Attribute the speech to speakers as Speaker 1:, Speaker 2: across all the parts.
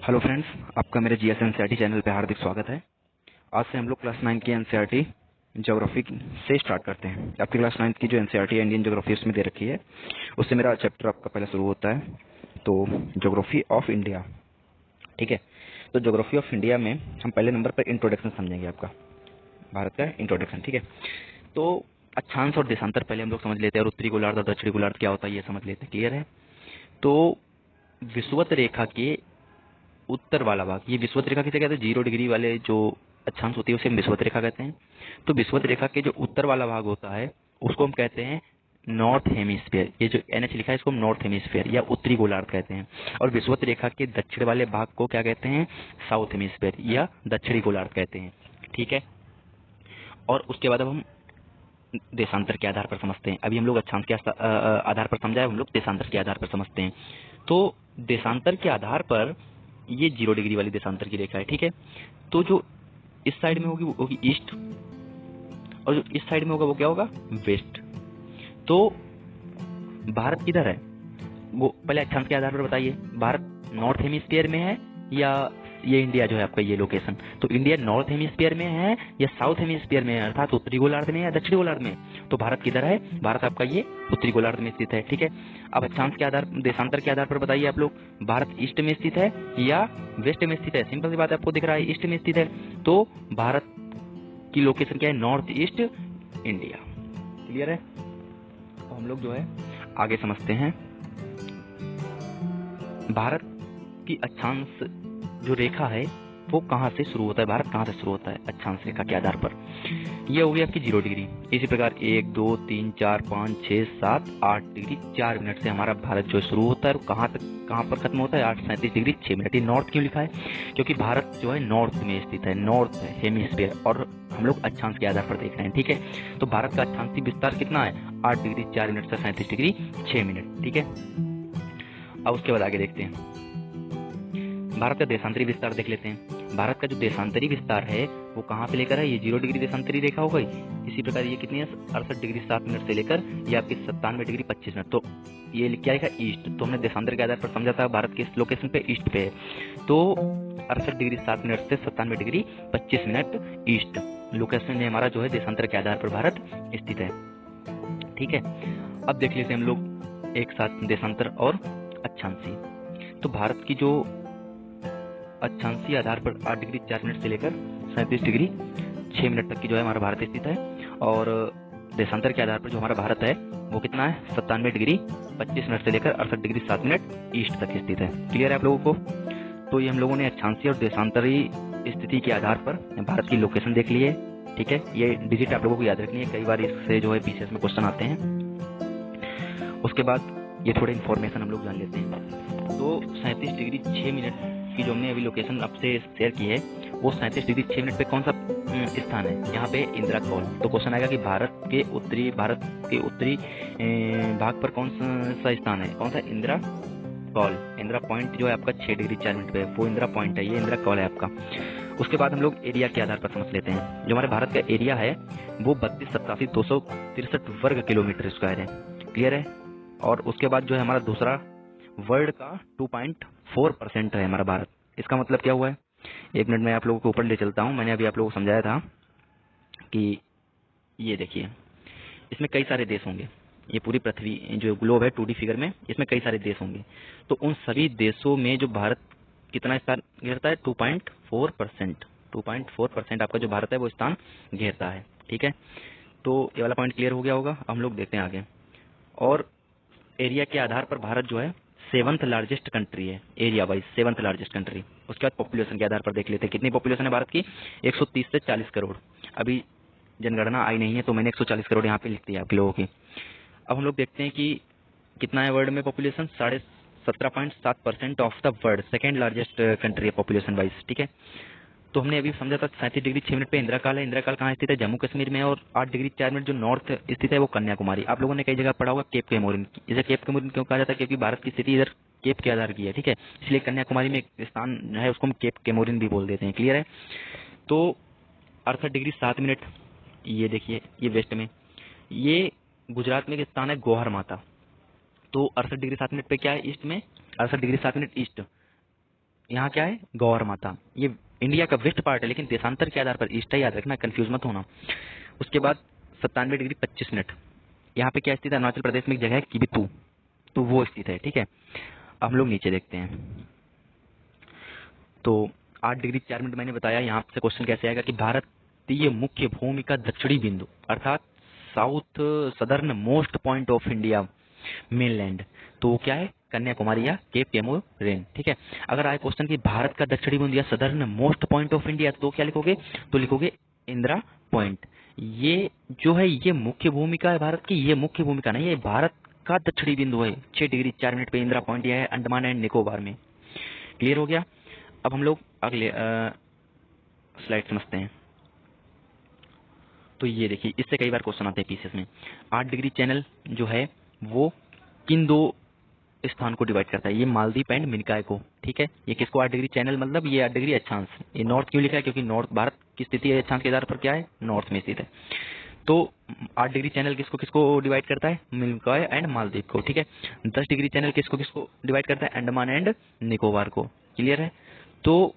Speaker 1: Hello friends, आपका मेरे GS NCERT channel पे हार्दिक स्वागत है। आज से हम लोग क्लास 9 की एनसीईआरटी ज्योग्राफी से स्टार्ट करते हैं। आपकी क्लास 9 की जो एनसीईआरटी इंडियन ज्योग्राफी उसमें दे रखी है, उससे मेरा चैप्टर आपका पहले शुरू होता है। तो ज्योग्राफी ऑफ इंडिया, ठीक है। तो ज्योग्राफी ऑफ इंडिया में हम पहले नंबर पर इंट्रोडक्शन समझेंगे, आपका भारत का इंट्रोडक्शन, ठीक है। तो अक्षांश और देशांतर पहले हम लोग समझ लेते हैं, और उत्तरी गोलार्ध और दक्षिणी गोलार्ध क्या होता है ये समझ लेते हैं। क्लियर है? तो विषुवत रेखा के उत्तर वाला भाग, ये विषुवत रेखा किसे कहते हैं? 0 डिग्री वाले जो अक्षांश होती है उसे हम विषुवत रेखा कहते हैं। तो विषुवत रेखा के जो उत्तर वाला भाग होता है उसको हम कहते हैं नॉर्थ हेमिस्फीयर। ये जो NH लिखा है इसको हम नॉर्थ हेमिस्फीयर या उत्तरी गोलार्ध कहते हैं। और विषुवत रेखा के दक्षिण वाले भाग को क्या कहते हैं? साउथ हेमिस्फीयर या दक्षिणी गोलार्ध कहते हैं, ठीक है। और उसके बाद अब हम देशांतर के आधार पर समझते हैं। अभी हम लोग अक्षांश के आधार पर समझा है, हम लोग देशांतर के आधार पर समझते हैं। तो देशांतर के आधार पर ये 0 डिग्री वाली देशांतर की रेखा है, ठीक है। तो जो इस साइड में होगी वो होगी ईस्ट, और जो इस साइड में होगा वो क्या होगा? वेस्ट। तो भारत किधर है वो पहले अक्षांश के आधार पर बताइए। भारत नॉर्थ हेमिस्फीयर में है या ये इंडिया जो है आपका ये लोकेशन, तो इंडिया नॉर्थ हेमिस्फीयर में है या साउथ हेमिस्फीयर में है, अर्थात उत्तरी गोलार्ध में या दक्षिणी गोलार्ध में? तो भारत किधर है? भारत आपका ये उत्तरी गोलार्ध में स्थित है, ठीक है। अब अक्षांश के आधार, देशांतर के आधार पर बताइए आप लोग, भारत ईस्ट में स्थित है या वेस्ट में स्थित है? सिंपल सी बात है, आपको दिख रहा है ईस्ट में स्थित है। तो भारत की लोकेशन क्या है? North east India. क्लियर है? तो हम लोग जो है आगे समझते हैं। भारत की अक्षांश जो रेखा है वो कहाँ से शुरू होता है? भारत कहाँ से शुरू होता है अक्षांश रेखा के आधार पर? ये हो गई आपकी 0 डिग्री। इसी प्रकार 1 2 3 4 5 6 7 8 डिग्री 4 मिनट से हमारा भारत जो शुरू होता है और कहाँ पर खत्म होता है? 8:37 डिग्री 6 मिनट। ये नॉर्थ क्यों लिखा है? क्योंकि भारत जो है नॉर्थ में स्थित है, नॉर्थ हेमिस्फीयर, और हम लोग अक्षांश के आधार पर देख रहे हैं, ठीक है। तो भारत का अक्षांशीय विस्तार कितना है? 8 डिग्री 4 मिनट से 37 डिग्री 6 मिनट, ठीक है। अब उसके बाद आगे देखते हैं, भारत का देशांतरी विस्तार देख लेते हैं। भारत का जो देशांतरी विस्तार है वो कहाँ पे लेकर है? ये 0 डिग्री देशांतरी रेखा हो गई। इसी प्रकार ये कितनी है? 68 डिग्री 7 मिनट से लेकर ये आपकी 97 डिग्री 25 मिनट। तो ये क्या लिखा? ईस्ट। तो हमने देशांतर के आधार पर समझा था भारत के इस लोकेशन पे ईस्ट पे है। तो 68 डिग्री 7 मिनट से 97 डिग्री 25 मिनट ईस्ट लोकेशन में हमारा जो है देशांतर के आधार पर भारत स्थित है, ठीक है। अब देख लेते हैं हम लोग एक साथ देशांतर और अक्षांशी। तो भारत की जो अक्षांशीय आधार पर 8 डिग्री 4 मिनट से लेकर 37 डिग्री 6 मिनट तक की जो है हमारा भारत स्थित है, और देशांतर के आधार पर जो हमारा भारत है वो कितना है? 97 डिग्री 25 मिनट से लेकर 68 डिग्री 7 मिनट ईस्ट तक स्थित है। क्लियर है आप लोगों को? तो ये हम लोगों ने अक्षांशीय और देशांतरी स्थिति के आधार पर भारत की लोकेशन देख ली है, ठीक है। ये डिजिट आप लोगों को याद रखनी है, कई बार इससे जो है पीसीएस में क्वेश्चन आते हैं। उसके बाद ये थोड़े इन्फॉर्मेशन हम लोग जान लेते हैं। तो 37 डिग्री 6 मिनट की जो हमने अभी लोकेशन आपसे शेयर की है वो 37 डिग्री 6 मिनट पे कौन सा स्थान है? यहाँ पे इंदिरा कॉल। तो क्वेश्चन आएगा कि भारत के उत्तरी भाग पर कौन सा स्थान है? कौन सा? इंदिरा कॉल। इंदिरा पॉइंट जो है आपका 6 डिग्री 4 मिनट पे, वो इंदिरा पॉइंट है, ये इंदिरा कॉल है आपका। उसके बाद हम लोग एरिया के आधार पर समझ लेते हैं। जो हमारे भारत का एरिया है वो 32,87,263 वर्ग किलोमीटर स्क्वायर है। क्लियर है? और उसके बाद जो है हमारा दूसरा वर्ल्ड का 2.4% है हमारा भारत। इसका मतलब क्या हुआ है? एक मिनट में आप लोगों को ऊपर ले चलता हूँ। मैंने अभी आप लोगों को समझाया था कि ये देखिए इसमें कई सारे देश होंगे। ये पूरी पृथ्वी जो ग्लोब है 2D फिगर में, इसमें कई सारे देश होंगे। तो उन सभी देशों में जो भारत कितना स्थान घेरता है? 2.4%। 2.4% आपका जो भारत है वो स्थान घेरता है, ठीक है। तो ये वाला पॉइंट क्लियर हो गया होगा। हम लोग देखते हैं आगे। और एरिया के आधार पर भारत जो है 7th लार्जेस्ट कंट्री है, area wise 7th largest country. उसके बाद पॉपुलेशन के आधार पर देख लेते हैं कितनी पॉपुलेशन है भारत की। 130 से 40 करोड़। अभी जनगणना आई नहीं है तो मैंने 140 करोड़ यहाँ पे लिख दिया आप लोगों की। अब हम लोग देखते हैं कि कितना है वर्ल्ड में population. 17.7% of the world, second largest country है पॉपुलेशन वाइज, ठीक है। तो हमने अभी समझा था 37 डिग्री 6 मिनट पे इंदिरा काल है। इंदिरा काल कहाँ स्थित है? जम्मू कश्मीर में। और 8 डिग्री 4 मिनट जो नॉर्थ स्थित है वो कन्याकुमारी। आप लोगों ने कई जगह पढ़ा होगा केप केमोरिन। इसे केप केमोरिन क्यों कहा जाता है? क्योंकि भारत की स्थिति इधर केप के आधार की है, ठीक है। इसलिए कन्याकुमारी में एक स्थान है उसको हम केप केमोरिन भी बोल देते हैं। क्लियर है? तो 68 डिग्री 7 मिनट, ये देखिए ये वेस्ट में। ये गुजरात में एक स्थान है गोहर माता। तो 68 डिग्री 7 मिनट पे क्या है? ईस्ट में। 68 डिग्री 7 मिनट ईस्ट यहाँ क्या है, गौर माता। ये इंडिया का वेस्ट पार्ट है, लेकिन देशांतर के आधार पर ईस्ट है, याद रखना, कंफ्यूज मत होना। उसके बाद 97 डिग्री 25 मिनट, यहाँ पे क्या स्थित है, अरुणाचल प्रदेश में एक जगह है किबिथु, तो वो स्थित है, ठीक है। अब हम लोग नीचे देखते हैं, तो 8 डिग्री 4 मिनट मैंने बताया। यहाँ से क्वेश्चन कैसे आएगा कि भारतीय मुख्य भूमि का दक्षिणी बिंदु, अर्थात south southern most point of India mainland, तो वो क्या है, कन्याकुमारी या केप कैमोरेन, ठीक है। अगर आए क्वेश्चन कि भारत का दक्षिणी बिंदु या southern most point of India, तो क्या लिखोगे, तो लिखोगे इंदिरा पॉइंट। ये जो है ये मुख्य भूमिका है भारत की, ये मुख्य भूमिका नहीं है, भारत का दक्षिणी बिंदु है। 6 डिग्री 4 मिनट पे इंदिरा पॉइंट यह है अंडमान एंड निकोबार में। क्लियर हो गया। अब हम लोग अगले स्लाइड समझते हैं। तो ये देखिए, इससे कई बार क्वेश्चन आते हैं पीसीएस में। 8 डिग्री चैनल जो है वो किन दो स्थान को डिवाइड करता है, ये मालदीव एंड मिनिकॉय को, ठीक है। ये किसको 8 डिग्री चैनल, मतलब ये 8 डिग्री अक्षांश। ये नॉर्थ क्यों लिखा है, क्योंकि नॉर्थ भारत की स्थिति है अक्षांश के आधार पर क्या है, नॉर्थ में स्थित है। तो 8 डिग्री चैनल किसको किसको डिवाइड करता है, मिनिकॉय एंड मालदीव को, ठीक है। 10 डिग्री चैनल किसको किसको डिवाइड करता है, अंडमान एंड निकोबार को। क्लियर है। तो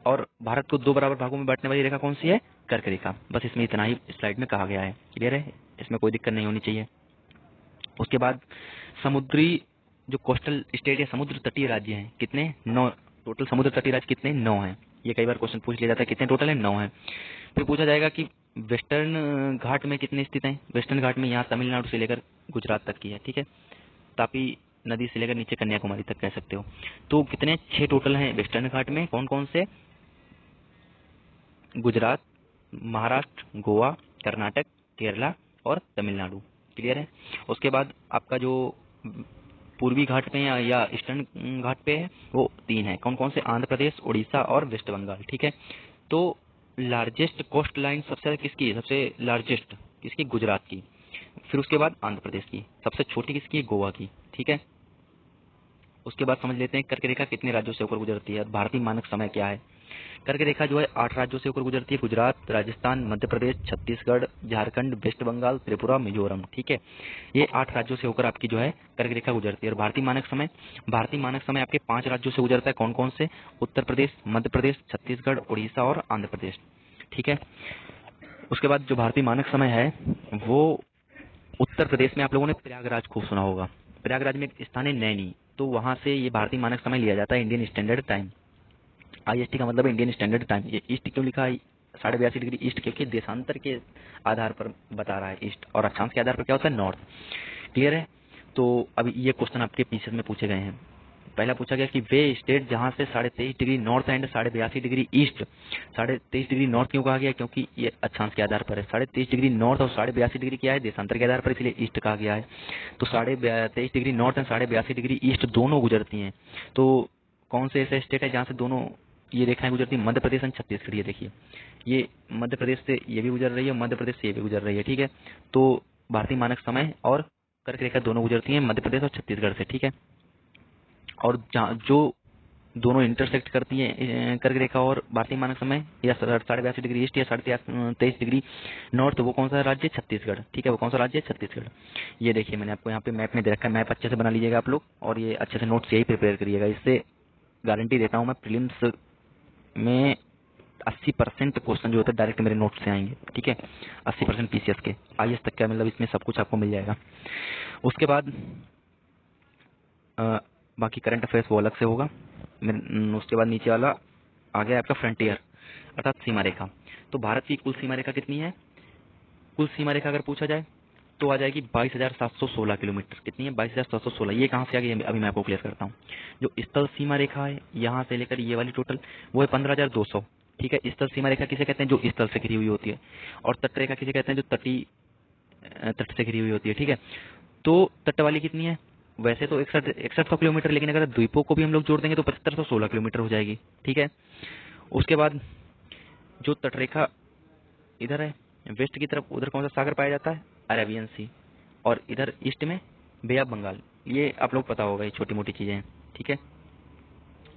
Speaker 1: और भारत को 2 बराबर भागों में बांटने वाली रेखा कौन सी है, कर्क रेखा। बस इसमें इतना ही स्लाइड में कहा गया है। क्लियर है, इसमें कोई दिक्कत नहीं होनी चाहिए। उसके बाद समुद्री जो कोस्टल स्टेट या समुद्र तटीय राज्य हैं, कितने, 9 टोटल समुद्र तटीय राज्य कितने, 9 हैं। ये कई बार क्वेश्चन पूछ लिया जाता है, कितने टोटल है, 9 है। फिर पूछा जाएगा कि वेस्टर्न घाट में कितने स्थित हैं। वेस्टर्न घाट में यहाँ तमिलनाडु से लेकर गुजरात तक की है, ठीक है। तापी नदी से लेकर नीचे कन्याकुमारी तक कह सकते हो। तो कितने, 6 टोटल हैं वेस्टर्न घाट में। कौन कौन से, गुजरात, महाराष्ट्र, गोवा, कर्नाटक, केरला और तमिलनाडु। क्लियर है। उसके बाद आपका जो पूर्वी घाट पे या ईस्टर्न घाट पे है वो 3 है। कौन कौन से, आंध्र प्रदेश, उड़ीसा और वेस्ट बंगाल, ठीक है। तो लार्जेस्ट कोस्ट लाइन सबसे ज्यादा किसकी है, सबसे लार्जेस्ट किसकी, गुजरात की। फिर उसके बाद आंध्र प्रदेश की। सबसे छोटी किसकी है, गोवा की, ठीक है। उसके बाद समझ लेते हैं कर्क रेखा कितने राज्यों से होकर गुजरती है, भारतीय मानक समय क्या है। कर्क रेखा जो है 8 राज्यों से होकर गुजरती है, गुजरात, राजस्थान, मध्य प्रदेश, छत्तीसगढ़, झारखंड, वेस्ट बंगाल, त्रिपुरा, मिजोरम, ठीक है। ये 8 राज्यों से होकर आपकी जो है कर्क रेखा गुजरती है। और भारतीय मानक समय आपके 5 राज्यों से गुजरता है। कौन कौन से, उत्तर प्रदेश, मध्य प्रदेश, छत्तीसगढ़, उड़ीसा और आंध्र प्रदेश, ठीक है। उसके बाद जो भारतीय मानक समय है वो उत्तर प्रदेश में आप लोगों ने प्रयागराज खूब सुना होगा। प्रयागराज में एक स्थान है नैनी, तो वहां से ये भारतीय मानक समय लिया जाता है, इंडियन स्टैंडर्ड टाइम। आईएसटी का मतलब है इंडियन स्टैंडर्ड टाइम। ये ईस्ट क्यों लिखा है, 82.5 डिग्री ईस्ट, क्योंकि देशांतर के आधार पर बता रहा है ईस्ट, और अक्षांश के आधार पर क्या होता है, नॉर्थ। क्लियर है। तो अभी ये क्वेश्चन आपके पीछे में पूछे गए हैं। पहला पूछा गया कि वे स्टेट जहां से 23.5 degree north and 82.5 degree east, 23.5 degree north क्यों कहा गया, क्योंकि ये अक्षांश के आधार पर है। 23.5 डिग्री नॉर्थ और 82.5 डिग्री क्या है, देशांतर के आधार पर, इसलिए ईस्ट कहा गया है। तो 23.5 degree north and 82.5 degree east दोनों गुजरती हैं। तो कौन से ऐसे स्टेट है जहाँ से दोनों ये रेखाएं गुजरती है, मध्य प्रदेश एंड छत्तीसगढ़। ये देखिए, ये मध्य प्रदेश से ये भी गुजर रही है, मध्य प्रदेश से ये भी गुजर रही है, ठीक है। तो भारतीय मानक समय और कर्क रेखा दोनों गुजरती हैं मध्य प्रदेश और छत्तीसगढ़ से, ठीक है। और जो दोनों इंटरसेक्ट करती है कर्क रेखा और भारतीय मानक समय, या 82.5 डिग्री ईस्ट या 23.5 डिग्री नॉर्थ, वो कौन सा राज्य है, छत्तीसगढ़, ठीक है। वो कौन सा राज्य है, छत्तीसगढ़। ये देखिए मैंने आपको यहाँ पे मैप में दे रखा है, मैप अच्छे से बना लीजिएगा आप लोग, और ये अच्छे से नोट्स यही प्रिपेयर करिएगा। इससे गारंटी देता हूँ मैं, प्रीलिम्स में 80% क्वेश्चन जो होता है डायरेक्ट मेरे नोट से आएंगे, ठीक है। 80% पीसीएस के, आईएएस तक का, मतलब इसमें सब कुछ आपको मिल जाएगा। उसके बाद बाकी करंट अफेयर्स वो अलग से होगा। उसके बाद नीचे वाला आ गया आपका फ्रंटियर, अर्थात सीमा रेखा। तो भारत की कुल सीमा रेखा कितनी है, कुल सीमा रेखा अगर पूछा जाए तो आ जाएगी 22,716 किलोमीटर। कितनी है, 22,716। ये कहाँ से आ गई, अभी मैं आपको क्लियर करता हूँ। जो स्थल सीमा रेखा है यहाँ से लेकर ये वाली टोटल, वो है 15,200, ठीक है। स्थल सीमा रेखा किसे कहते हैं, जो स्थल से घिरी हुई होती है। और तट रेखा किसे कहते हैं, जो तटी तट से घिरी हुई होती है, ठीक है। तो तट वाली कितनी है, वैसे तो 6100 किलोमीटर, लेकिन अगर द्वीपों को भी हम लोग जोड़ देंगे तो 7516 किलोमीटर हो जाएगी, ठीक है। उसके बाद जो तटरेखा इधर है वेस्ट की तरफ, उधर कौन सा सागर पाया जाता है, अरेबियन सी। और इधर ईस्ट में बे ऑफ बंगाल। ये आप लोग पता होगा, ये छोटी मोटी चीजें हैं, ठीक है।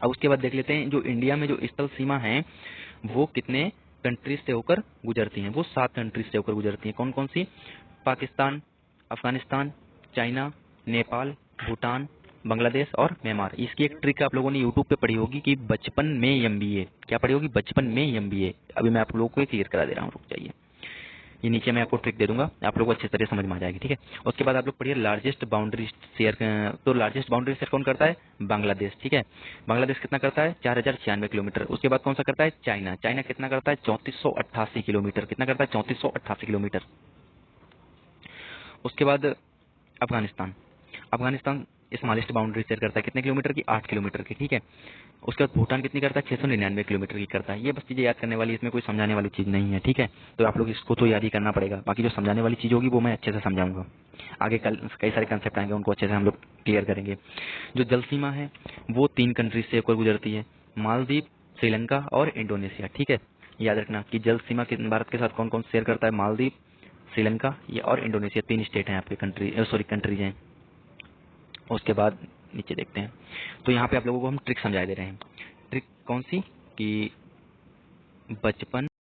Speaker 1: अब उसके बाद देख लेते हैं जो इंडिया में जो स्थल सीमा है वो कितने कंट्रीज से होकर गुजरती हैं। वो 7 कंट्रीज से होकर गुजरती हैं। कौन कौन सी, पाकिस्तान, अफगानिस्तान, चाइना, नेपाल, भूटान, बांग्लादेश और म्यांमार। इसकी एक ट्रिक आप लोगों ने यूट्यूब पे पढ़ी होगी कि बचपन में एमबीए, क्या पढ़ी होगी, बचपन में एमबीए। अभी मैं आप लोगों को क्लियर करा दे रहा हूँ, रुक जाइए, ये नीचे मैं आपको ट्रिक दे दूंगा, आप लोगों को अच्छी तरह समझ में आ जाएगी, ठीक है। उसके बाद आप लोग पढ़िए लार्जेस्ट बाउंड्री शेयर। तो लार्जेस्ट बाउंड्री शेयर कौन करता है, बांग्लादेश, ठीक है। बांग्लादेश कितना करता है, 4096 किलोमीटर। उसके बाद कौन सा करता है, चाइना। चाइना कितना करता है, 3488 किलोमीटर। कितना करता है, 3488 किलोमीटर। उसके बाद Afghanistan. Afghanistan smallest boundary share करता है, कितने किलोमीटर की, 8 किलोमीटर की, ठीक है। उसके बाद भूटान कितनी करता है, 699 किलोमीटर की करता है। ये बस चीज़ें याद करने वाली, इसमें कोई समझाने वाली चीज़ नहीं है, ठीक है। तो आप लोग इसको तो याद ही करना पड़ेगा, बाकी जो समझाने वाली चीज़ होगी वो मैं अच्छे से समझाऊंगा। आगे कल कई सारे कंसेप्ट आएंगे, उनको अच्छे से हम लोग क्लियर करेंगे। जो जल सीमा है वो 3 कंट्रीज से होकर गुजरती है, मालदीव, श्रीलंका और इंडोनेशिया, ठीक है। याद रखना कि जल सीमा भारत के साथ कौन कौन शेयर करता है, मालदीव, श्रीलंका ये और इंडोनेशिया, 3 स्टेट हैं आपके, कंट्रीज हैं। उसके बाद नीचे देखते हैं, तो यहाँ पे आप लोगों को हम ट्रिक समझा दे रहे हैं। ट्रिक कौन सी, कि बचपन